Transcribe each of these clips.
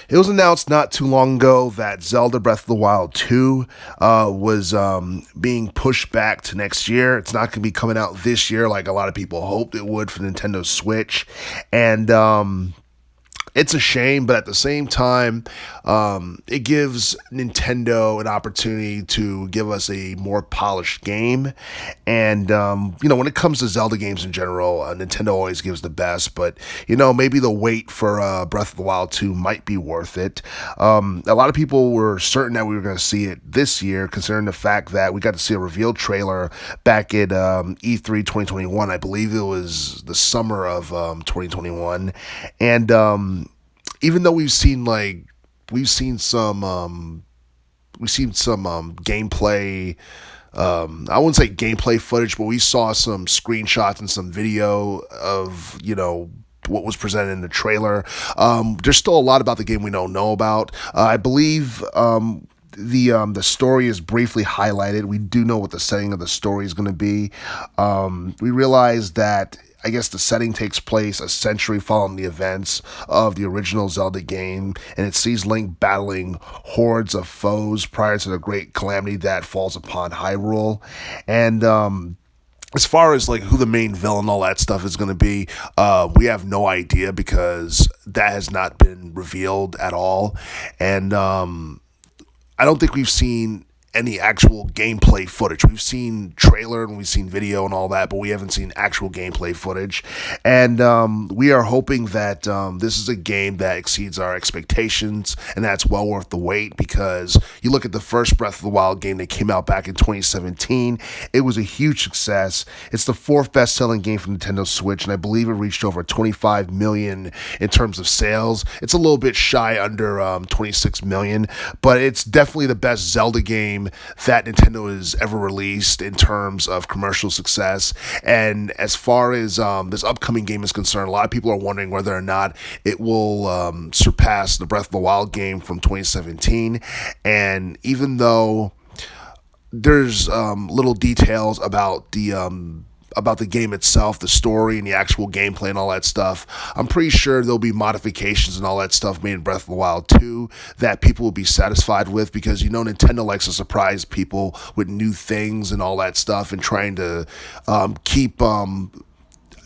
It was announced not too long ago that Zelda Breath of the Wild 2 was being pushed back to next year. It's not going to be coming out this year like a lot of people hoped it would for Nintendo Switch. And it's a shame, but at the same time, it gives Nintendo an opportunity to give us a more polished game. And, when it comes to Zelda games in general, Nintendo always gives the best, but, maybe the wait for Breath of the Wild 2 might be worth it. A lot of people were certain that we were going to see it this year, considering the fact that we got to see a reveal trailer back at E3 2021. I believe it was the summer of 2021. And, even though we've seen some gameplay. I wouldn't say gameplay footage, but we saw some screenshots and some video of what was presented in the trailer. There's still a lot about the game we don't know about. I believe the story is briefly highlighted. We do know what the setting of the story is going to be. We realize that I guess the setting takes place a century following the events of the original Zelda game, and it sees Link battling hordes of foes prior to the great calamity that falls upon Hyrule. And as far as who the main villain, all that stuff is going to be, we have no idea because that has not been revealed at all. And I don't think we've seen any actual gameplay footage. We've seen trailer and we've seen video and all that, but we haven't seen actual gameplay footage. And we are hoping that this is a game that exceeds our expectations, and that's well worth the wait, because you look at the first Breath of the Wild game that came out back in 2017, it was a huge success. It's the fourth best-selling game for Nintendo Switch, and I believe it reached over 25 million in terms of sales. It's a little bit shy under 26 million, but it's definitely the best Zelda game that Nintendo has ever released in terms of commercial success. And as far as this upcoming game is concerned, a lot of people are wondering whether or not it will surpass the Breath of the Wild game from 2017. And even though there's little details about the game itself, the story and the actual gameplay and all that stuff, I'm pretty sure there'll be modifications and all that stuff made in Breath of the Wild 2 that people will be satisfied with, because Nintendo likes to surprise people with new things and all that stuff, and trying to keep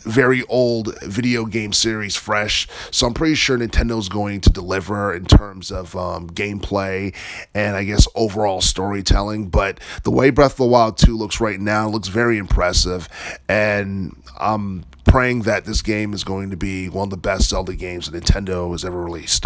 very old video game series fresh. So I'm pretty sure Nintendo's going to deliver in terms of gameplay and I guess overall storytelling. But the way Breath of the Wild 2 looks right now looks very impressive, and I'm praying that this game is going to be one of the best Zelda games that Nintendo has ever released.